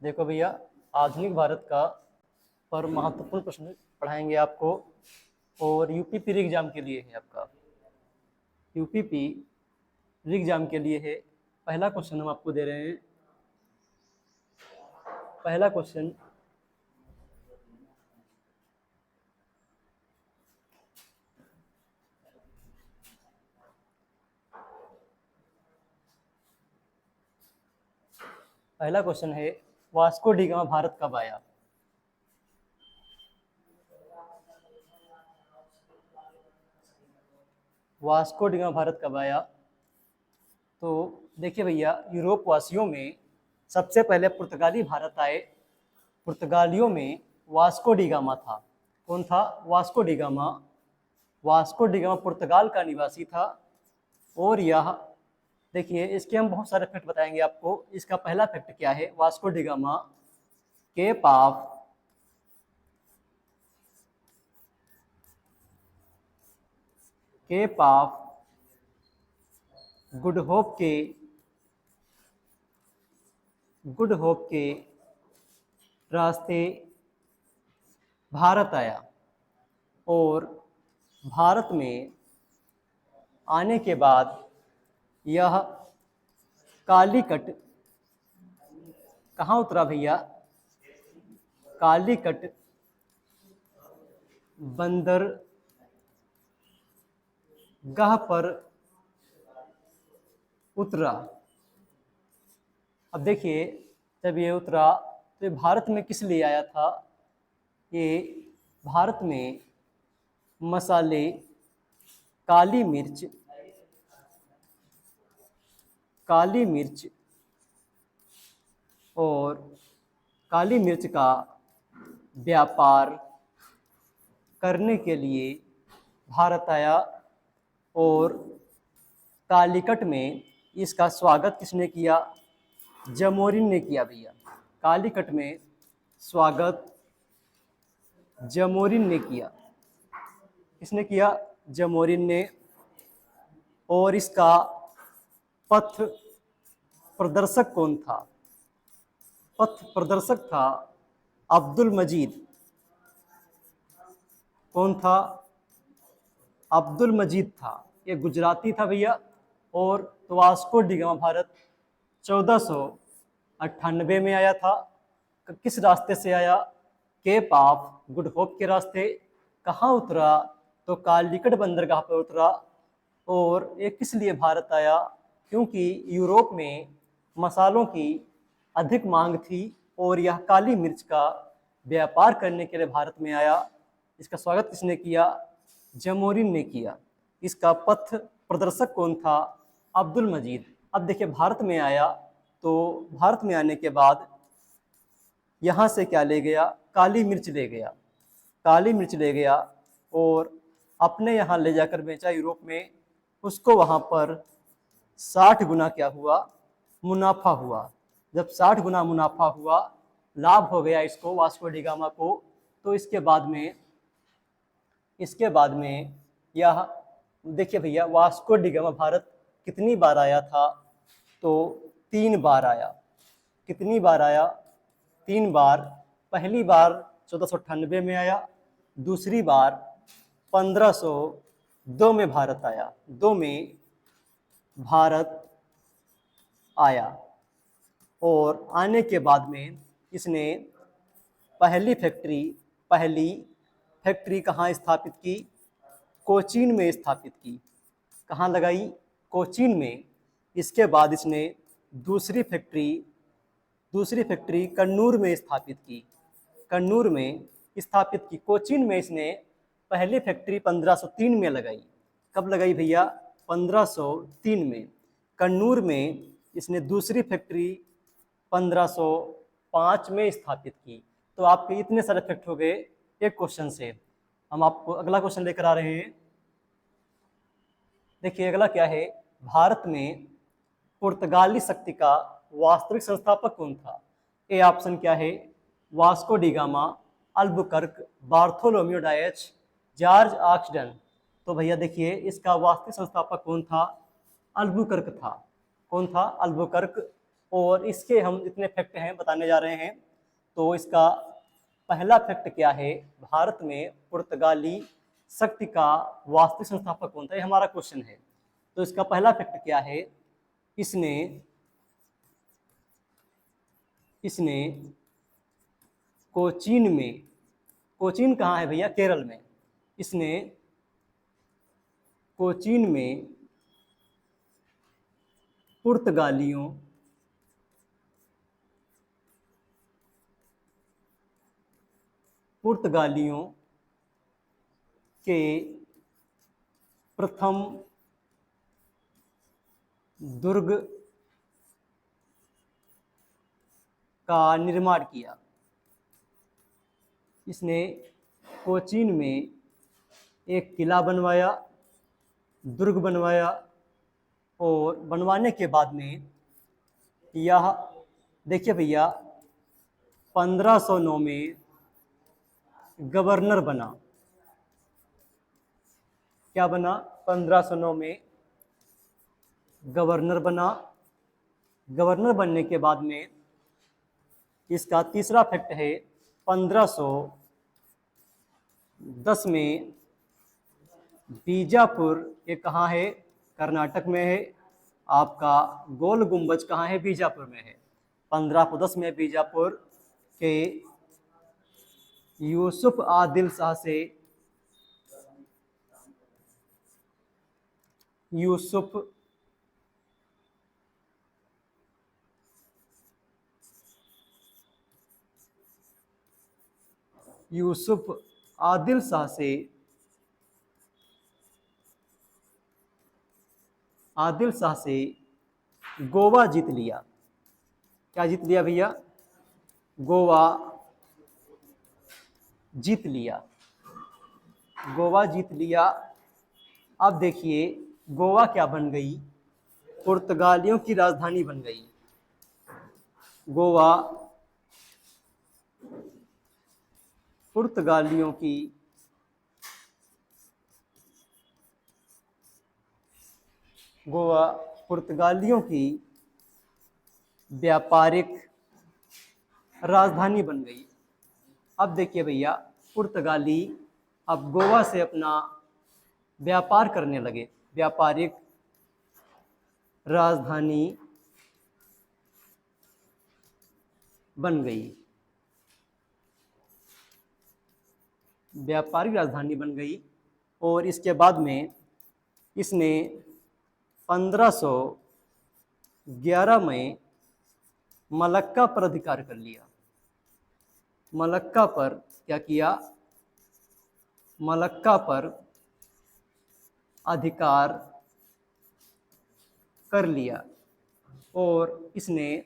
देखो भैया, आधुनिक भारत का पर महत्वपूर्ण प्रश्न पढ़ाएंगे आपको। और यूपीपी एग्जाम के लिए है आपका। यूपीपी एग्जाम के लिए है। पहला क्वेश्चन हम आपको दे रहे हैं। पहला क्वेश्चन, है वास्को डी गामा भारत कब आया? वास्को डी गामा भारत कब आया? तो देखिए भैया, यूरोप वासियों में सबसे पहले पुर्तगाली भारत आए। पुर्तगालियों में वास्को डी गामा था। कौन था? Vasco da Gama. Vasco da Gama पुर्तगाल का निवासी था। और यह देखिए, इसके हम बहुत सारे फैक्ट बताएंगे आपको। इसका पहला फैक्ट क्या है? Vasco da Gama Cape of Good Hope के रास्ते भारत आया। और भारत में आने के बाद यह कालीकट कहाँ उतरा भैया? कालीकट बंदरगाह पर उतरा। अब देखिए, जब ये उतरा तो ये भारत में किस लिए आया था? ये भारत में मसाले, काली मिर्च और काली मिर्च का व्यापार करने के लिए भारत आया। और कालीकट में इसका स्वागत किसने किया? जमोरिन ने किया भैया। कालीकट में स्वागत जमोरिन ने किया। किसने किया? जमोरिन ने। और इसका पथ प्रदर्शक कौन था? पथ प्रदर्शक था अब्दुल मजीद। कौन था? अब्दुल मजीद था। ये गुजराती था भैया। और तो वास्को डी गामा भारत 1498 में आया था। किस रास्ते से आया? केप ऑफ गुड होप के रास्ते। कहाँ उतरा? तो कालीकट बंदरगाह पर उतरा। और ये किस लिए भारत आया? क्योंकि यूरोप में मसालों की अधिक मांग थी और यह काली मिर्च का व्यापार करने के लिए भारत में आया। इसका स्वागत किसने किया? जमोरिन ने किया। इसका पथ प्रदर्शक कौन था? अब्दुल मजीद। अब देखिए, भारत में आया तो भारत में आने के बाद यहाँ से क्या ले गया? काली मिर्च ले गया। काली मिर्च ले गया और अपने यहाँ ले जाकर बेचा यूरोप में। उसको वहाँ पर 60 गुना क्या हुआ? मुनाफा हुआ। जब 60 गुना मुनाफा हुआ, लाभ हो गया इसको, वास्को डी गामा को। तो इसके बाद में यह देखिए भैया, वास्को डी गामा भारत कितनी बार आया था? तो 3 बार आया। कितनी बार आया? 3 बार। पहली बार 1498 में आया। दूसरी बार 1502 में भारत आया। 2 में भारत आया। और आने के बाद में इसने पहली फैक्ट्री कहाँ स्थापित की? कोचीन में स्थापित की। कहाँ लगाई? कोचीन में। इसके बाद इसने दूसरी फैक्ट्री कन्नूर में स्थापित की। कोचीन में इसने पहली फैक्ट्री 1503 में लगाई। कब लगाई भैया? 1503 में। कन्नूर में इसने दूसरी फैक्ट्री 1505 में स्थापित की। तो आपके इतने सारे फैक्ट हो गए एक क्वेश्चन से। हम आपको अगला क्वेश्चन लेकर आ रहे हैं। देखिए, अगला क्या है? भारत में पुर्तगाली शक्ति का वास्तविक संस्थापक कौन था? ए ऑप्शन क्या है? Vasco da Gama, Albuquerque, Bartholomew Dias, George Oxenden. तो भैया देखिए, इसका वास्तविक संस्थापक कौन था? अल्बुकर्क था। कौन था? अल्बुकर्क। और इसके हम जितने फैक्ट हैं बताने जा रहे हैं। तो इसका पहला फैक्ट क्या है, भारत में पुर्तगाली शक्ति का वास्तविक संस्थापक कौन था, ये हमारा क्वेश्चन है। तो इसका पहला फैक्ट क्या है, इसने कोचीन में, कोचीन कहाँ है भैया, केरल में, इसने कोचीन में पुर्तगालियों के प्रथम दुर्ग का निर्माण किया। इसने कोचीन में एक किला बनवाया, दुर्ग बनवाया, और बनवाने के बाद में यह देखिए भैया 1509 में गवर्नर बना। क्या बना, 1509 में गवर्नर बना। गवर्नर बनने के बाद में इसका तीसरा फैक्ट है, 1510 में बीजापुर, ये कहाँ है, कर्नाटक में है। आपका गोल गुंबज कहाँ है, बीजापुर में है। 1510 में बीजापुर के यूसुफ आदिल शाह से यूसुफ आदिल शाह से गोवा जीत लिया। क्या जीत लिया भैया, गोवा जीत लिया। गोवा जीत लिया। अब देखिए गोवा क्या बन गई, पुर्तगालियों की राजधानी बन गई। गोवा पुर्तगालियों की व्यापारिक राजधानी बन गई। अब देखिए भैया पुर्तगाली अब गोवा से अपना व्यापार करने लगे, व्यापारिक राजधानी बन गई। व्यापारिक राजधानी बन गई। और इसके बाद में इसने 1511 में मलक्का पर अधिकार कर लिया। मलक्का पर क्या किया, मलक्का पर अधिकार कर लिया। और इसने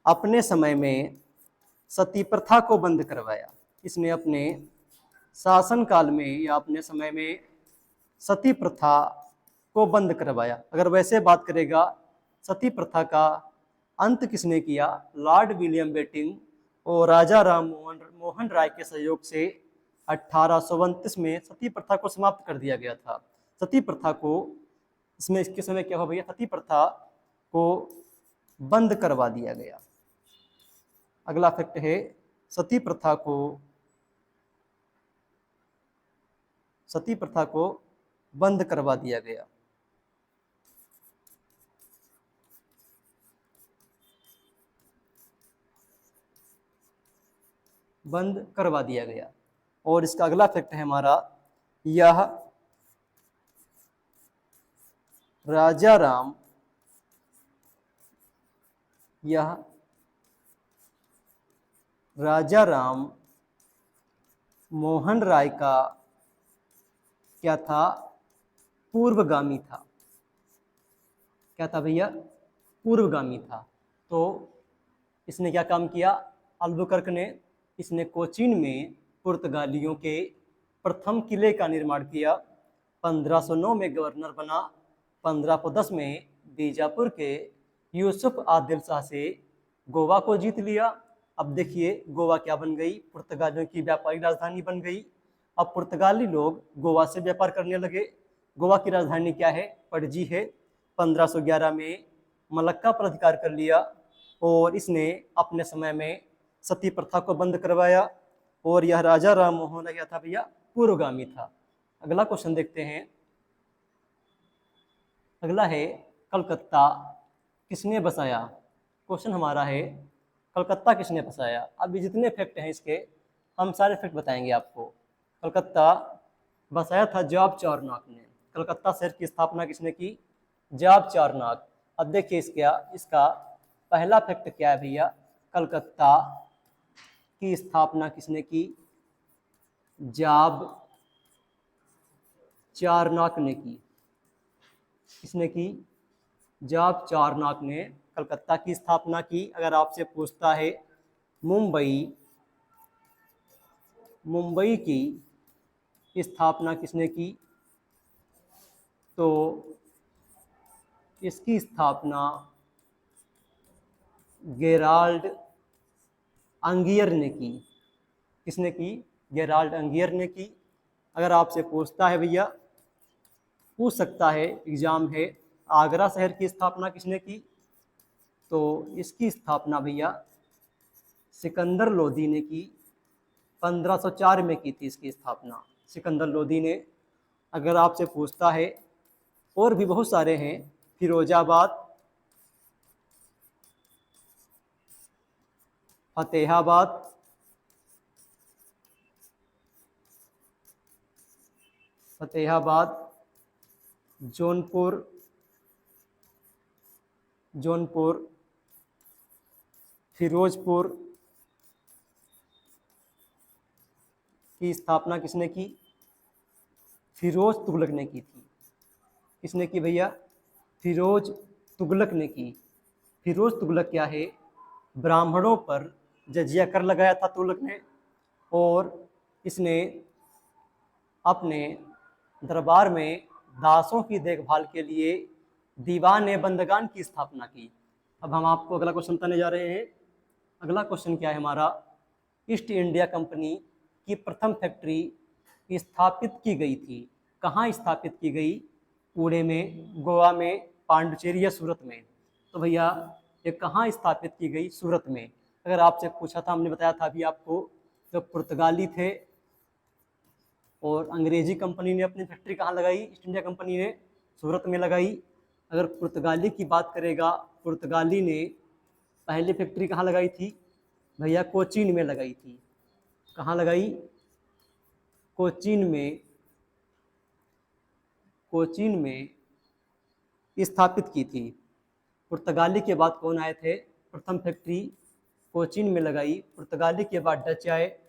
अपने समय में सती प्रथा को बंद करवाया। इसने अपने शासनकाल में या अपने समय में सती प्रथा को बंद करवाया। अगर वैसे बात करेगा, सती प्रथा का अंत किसने किया, लॉर्ड विलियम बेंटिक और राजा राम मोहन राय के सहयोग से 1829 में सती प्रथा को समाप्त कर दिया गया था। सती प्रथा को इसमें इसके समय क्या हुआ भैया, सती प्रथा को बंद करवा दिया गया। अगला फैक्ट है, सती प्रथा को बंद करवा दिया गया। बंद करवा दिया गया। और इसका अगला फैक्ट है हमारा, यह राजा राम मोहन राय का क्या था, पूर्वगामी था। क्या था भैया, पूर्वगामी था। तो इसने क्या काम किया, अल्बुकर्क ने, इसने कोचीन में पुर्तगालियों के प्रथम किले का निर्माण किया। 1509 में गवर्नर बना। 1510 में बीजापुर के यूसुफ आदिल शाह से गोवा को जीत लिया। अब देखिए गोवा क्या बन गई, पुर्तगालियों की व्यापारिक राजधानी बन गई। अब पुर्तगाली लोग गोवा से व्यापार करने लगे। गोवा की राजधानी क्या है, पणजी है। 1511 में मलक्का पर अधिकार कर लिया। और इसने अपने समय में सती प्रथा को बंद करवाया। और यह राजा राम मोहन क्या था भैया, पूर्वगामी था। अगला क्वेश्चन देखते हैं। अगला है कलकत्ता किसने बसाया। क्वेश्चन हमारा है कलकत्ता किसने बसाया। अभी जितने फैक्ट हैं इसके हम सारे फैक्ट बताएंगे आपको। कलकत्ता बसाया था जॉब चारनॉक ने। कलकत्ता शहर की स्थापना किसने की, जॉब चारनॉक। अब देखिए इसका पहला फैक्ट क्या है भैया, कलकत्ता की स्थापना किसने की, जॉब चारनॉक ने की। किसने की, जॉब चारनॉक ने कलकत्ता की स्थापना की। अगर आपसे पूछता है मुंबई की स्थापना किसने की, तो इसकी स्थापना गेराल्ड अंगियर ने की। किसने की, गेराल्ड अंगियर ने की। अगर आपसे पूछता है भैया, पूछ सकता है एग्जाम है, आगरा शहर की स्थापना किसने की, तो इसकी स्थापना भैया सिकंदर लोदी ने की। 1504 में की थी इसकी स्थापना सिकंदर लोदी ने। अगर आपसे पूछता है, और भी बहुत सारे हैं, फिरोजाबाद, फतेहाबाद, जौनपुर, फिरोजपुर की स्थापना किसने की, फिरोज तुगलक ने की थी। किसने की भैया, फिरोज तुगलक ने की। फिरोज तुगलक क्या है, ब्राह्मणों पर जजिया कर लगाया था तुगलक ने, और इसने अपने दरबार में दासों की देखभाल के लिए दीवान बंदगान की स्थापना की। अब हम आपको अगला क्वेश्चन बताने जा रहे हैं। अगला क्वेश्चन क्या है हमारा, ईस्ट इंडिया कंपनी की प्रथम फैक्ट्री स्थापित की गई थी। कहाँ स्थापित की गई, पुणे में, गोवा में, पांडुचेरी या सूरत में। तो भैया ये कहाँ स्थापित की गई, सूरत में। अगर आपसे पूछा था, हमने बताया था अभी आपको, जो पुर्तगाली थे और अंग्रेजी कंपनी ने अपनी फैक्ट्री कहाँ लगाई, ईस्ट इंडिया कंपनी ने सूरत में लगाई। अगर पुर्तगाली की बात करेगा, पुर्तगाली ने पहली फैक्ट्री कहाँ लगाई थी भैया, कोचीन में लगाई थी। कहाँ लगाई, कोचीन में स्थापित की थी। पुर्तगाली के बाद कौन आए थे, प्रथम फैक्ट्री कोचीन में लगाई। पुर्तगाली के बाद डच आए,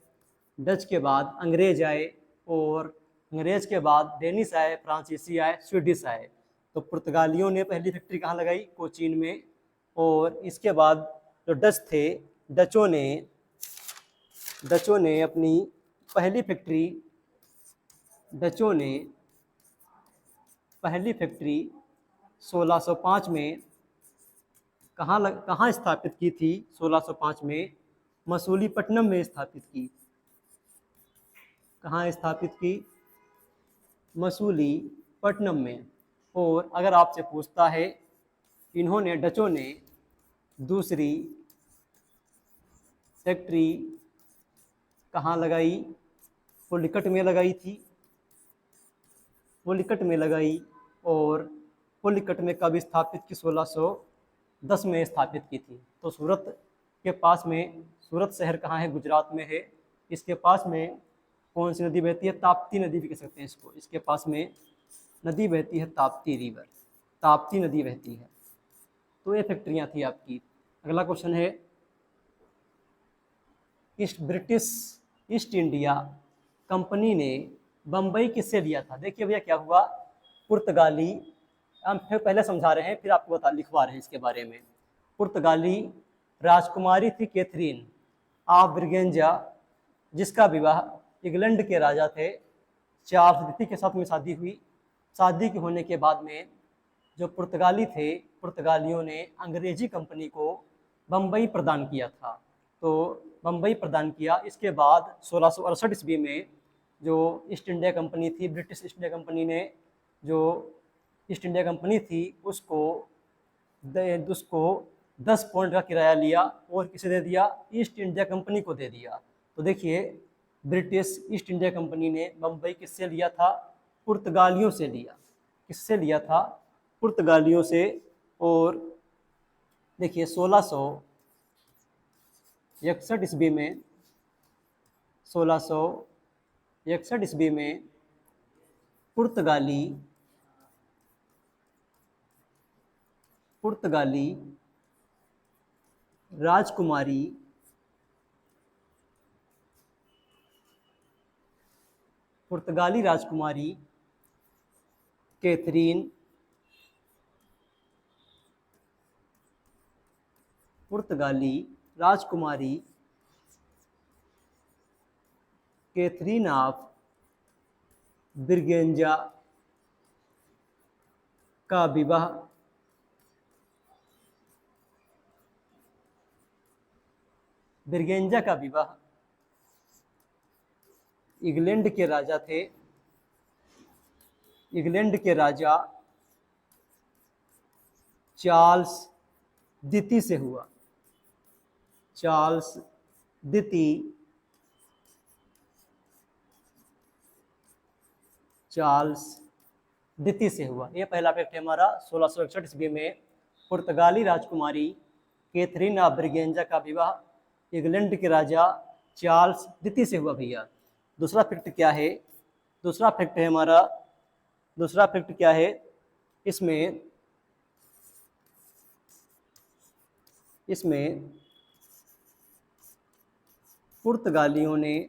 डच के बाद अंग्रेज आए, और अंग्रेज के बाद डेनिश आए, फ्रांसीसी आए, स्वीडिश आए। तो पुर्तगालियों ने पहली फैक्ट्री कहाँ लगाई, कोचीन में। और इसके बाद जो डच थे, डचों ने अपनी पहली फैक्ट्री 1605 में कहाँ स्थापित की थी, 1605 में मसूलीपट्टनम में स्थापित की। कहाँ स्थापित की, मसूलीपट्टनम में। और अगर आपसे पूछता है, डचों ने दूसरी फैक्ट्री कहाँ लगाई, पुलिकट में लगाई थी। पुलिकट में लगाई, और पुलिकट में कब स्थापित की, 1610 में स्थापित की थी। तो सूरत के पास में, सूरत शहर कहाँ है, गुजरात में है। इसके पास में कौन सी नदी बहती है, ताप्ती नदी भी कह सकते हैं इसको। इसके पास में नदी बहती है ताप्ती रिवर, ताप्ती नदी बहती है। तो ये फैक्ट्रियाँ थी आपकी। अगला क्वेश्चन है, ब्रिटिश ईस्ट इंडिया कंपनी ने बम्बई किससे लिया था। देखिए भैया क्या हुआ, पुर्तगाली, हम फिर पहले समझा रहे हैं फिर आपको लिखवा रहे हैं इसके बारे में। पुर्तगाली राजकुमारी थी कैथरीन ऑफ ब्रिगेंजा, जिसका विवाह इंग्लैंड के राजा थे चार्ल्स द्वितीय के साथ में शादी हुई। शादी के होने के बाद में जो पुर्तगाली थे, पुर्तगालियों ने अंग्रेजी कंपनी को बम्बई प्रदान किया था। तो बम्बई प्रदान किया। इसके बाद 1668 ईस्वी में जो ईस्ट इंडिया कंपनी थी, ब्रिटिश ईस्ट इंडिया कंपनी ने जो ईस्ट इंडिया कंपनी थी उसको 10 पाउंड का किराया लिया और किसे दे दिया? ईस्ट इंडिया कंपनी को दे दिया। तो देखिए ब्रिटिश ईस्ट इंडिया कंपनी ने बम्बई किससे लिया था? पुर्तगालियों से लिया। किससे लिया था? पुर्तगालियों से। और देखिए 1661 ईस्वी में 1661 ईस्वी में पुर्तगाली राजकुमारी कैथरीन पुर्तगाली राजकुमारी कैथरीन ऑफ ब्रिगेंजा का विवाह इंग्लैंड के राजा थे, इंग्लैंड के राजा चार्ल्स द्वितीय से हुआ। चार्ल्स द्वितीय से हुआ। ये पहला फैक्ट है हमारा। 1661 ईस्वी में पुर्तगाली राजकुमारी कैथरीन ऑफ ब्रिगेंजा का विवाह इंग्लैंड के राजा चार्ल्स द्वितीय से हुआ भैया। दूसरा फैक्ट क्या है? दूसरा फैक्ट क्या है? इसमें पुर्तगालियों ने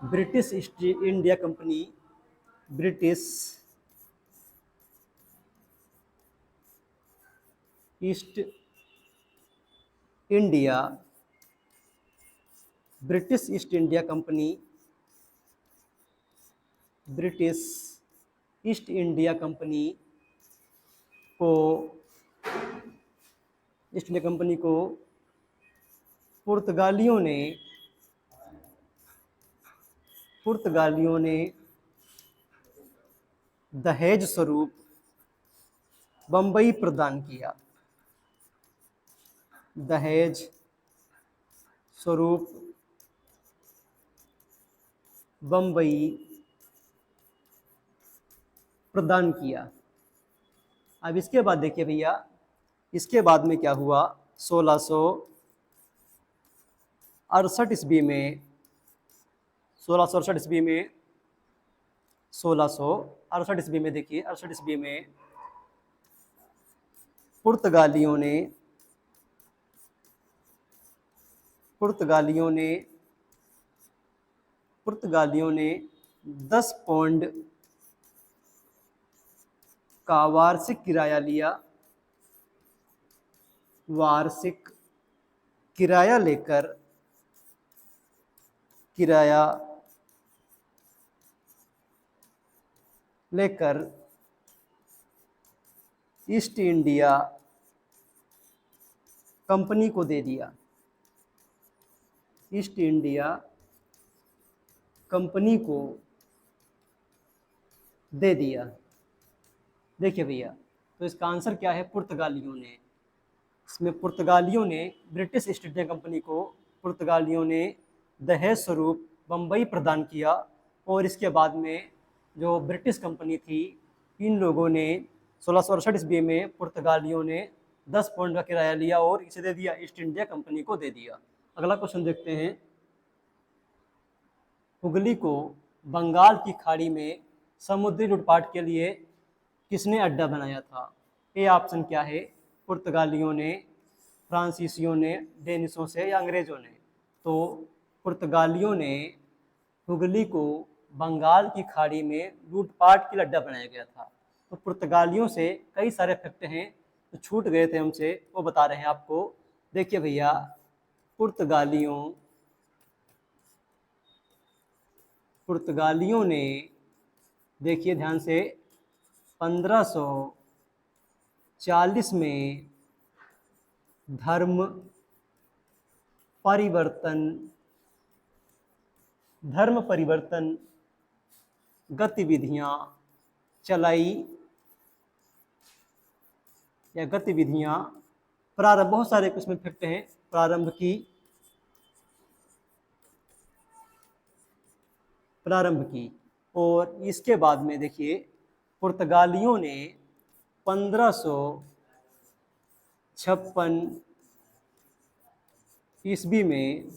British east India company east India company को पुर्तगालियों ने दहेज स्वरूप बम्बई प्रदान किया। दहेज स्वरूप बम्बई प्रदान किया। अब इसके बाद देखिए भैया, इसके बाद में क्या हुआ? 1668 ईस्वी में 1668 ईस्वी में 1668 ईस्वी में देखिए 68 ईस्वी में पुर्तगालियों ने 10 पाउंड का वार्षिक किराया लिया। वार्षिक किराया लेकर ईस्ट इंडिया कंपनी को दे दिया। ईस्ट इंडिया कंपनी को दे दिया। देखिए भैया, तो इसका आंसर क्या है? पुर्तगालियों ने। इसमें पुर्तगालियों ने ब्रिटिश ईस्ट इंडिया कंपनी को पुर्तगालियों ने दहेज स्वरूप बम्बई प्रदान किया। और इसके बाद में जो ब्रिटिश कंपनी थी, इन लोगों ने 1668 ईस्वी में पुर्तगालियों ने 10 पाउंड का किराया लिया और इसे दे दिया, ईस्ट इंडिया कंपनी को दे दिया। अगला क्वेश्चन देखते हैं। हुगली को बंगाल की खाड़ी में समुद्री लूटपाट के लिए किसने अड्डा बनाया था? ए ऑप्शन क्या है? पुर्तगालियों ने, फ्रांसीसियों ने, डेनिशों से या अंग्रेजों ने? तो पुर्तगालियों ने हुगली को बंगाल की खाड़ी में लूटपाट के लिए अड्डा बनाया गया था। तो पुर्तगालियों से कई सारे फैक्ट हैं जो छूट गए थे हमसे, वो बता रहे हैं आपको। देखिए भैया, पुर्तगालियों ने, देखिए ध्यान से, 1540 में धर्म परिवर्तन गतिविधियां चलाई या गतिविधियां प्रारंभ, बहुत सारे इसमें फैक्ट हैं, प्रारंभ की। और इसके बाद में देखिए पुर्तगालियों ने 1556 ईस्वी में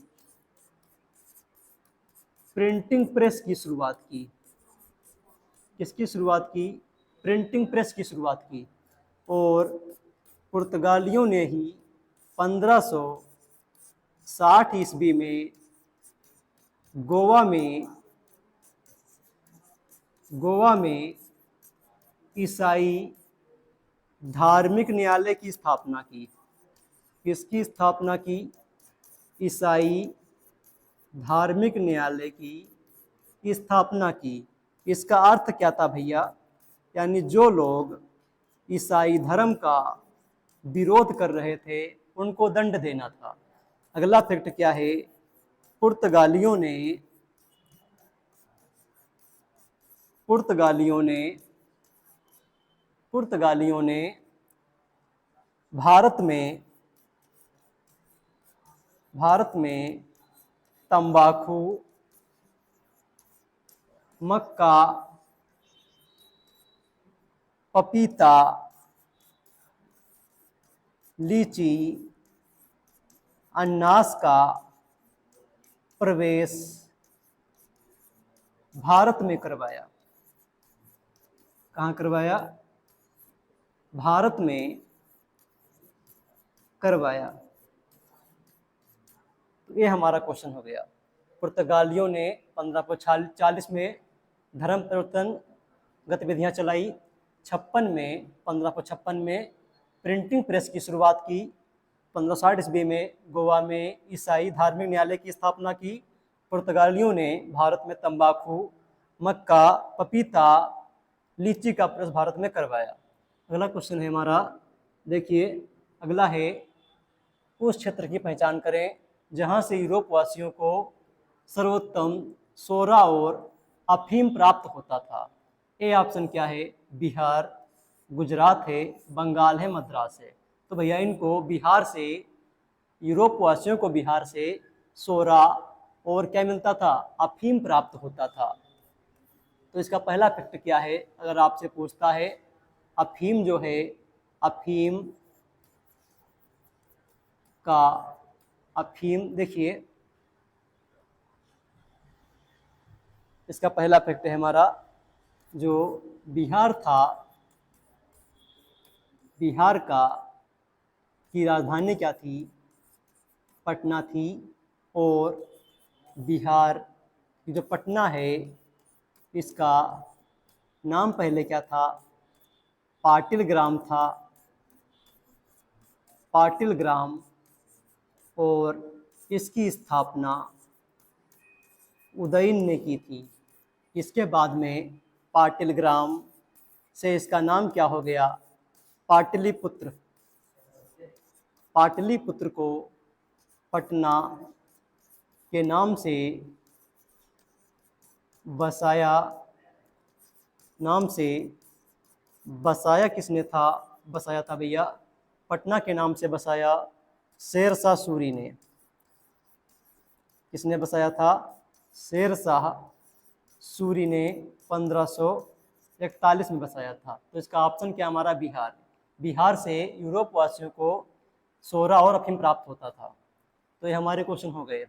प्रिंटिंग प्रेस की शुरुआत की। किसकी शुरुआत की? प्रिंटिंग प्रेस की शुरुआत की। और पुर्तगालियों ने ही 1560 ईस्वी में गोवा में ईसाई धार्मिक न्यायालय की स्थापना की। किसकी स्थापना की? ईसाई धार्मिक न्यायालय की स्थापना की। इसका अर्थ क्या था भैया? यानी जो लोग ईसाई धर्म का विरोध कर रहे थे उनको दंड देना था। अगला फैक्ट क्या है? पुर्तगालियों ने भारत में तंबाकू, मक्का, पपीता, लीची, अनानास का प्रवेश भारत में करवाया। कहाँ करवाया? भारत में करवाया। तो ये हमारा क्वेश्चन हो गया। पुर्तगालियों ने 1540 में धर्म परिवर्तन गतिविधियां चलाई, 1556 में प्रिंटिंग प्रेस की शुरुआत की, 1560 ईस्वी में गोवा में ईसाई धार्मिक न्यायालय की स्थापना की, पुर्तगालियों ने भारत में तंबाकू, मक्का, पपीता, लीची का प्रवेश भारत में करवाया। अगला क्वेश्चन है हमारा, देखिए अगला है, उस क्षेत्र की पहचान करें जहां से यूरोप वासियों को सर्वोत्तम सोरा और अफीम प्राप्त होता था। ए ऑप्शन क्या है? बिहार, गुजरात है, बंगाल है, मद्रास है। तो भैया इनको बिहार से, यूरोप वासियों को बिहार से सोरा और क्या मिलता था? अफीम प्राप्त होता था। तो इसका पहला फैक्ट क्या है? अगर आपसे पूछता है अफीम जो है, अफीम देखिए इसका पहला फैक्ट है हमारा, जो बिहार था, बिहार की राजधानी क्या थी? पटना थी। और बिहार की जो पटना है इसका नाम पहले क्या था? पाटिल ग्राम था, पाटिल ग्राम। और इसकी स्थापना उदयन ने की थी। इसके बाद में पाटिल ग्राम से इसका नाम क्या हो गया? पाटलिपुत्र। पाटलिपुत्र को पटना के नाम से बसाया किसने था? बसाया था भैया, पटना के नाम से बसाया शेरशाह सूरी ने। किसने बसाया था? शेरशाह सूरी ने 1541 में बसाया था। तो इसका ऑप्शन क्या हमारा? बिहार। बिहार से यूरोप वासियों को सोरा और अफीम प्राप्त होता था। तो ये हमारे क्वेश्चन हो गए।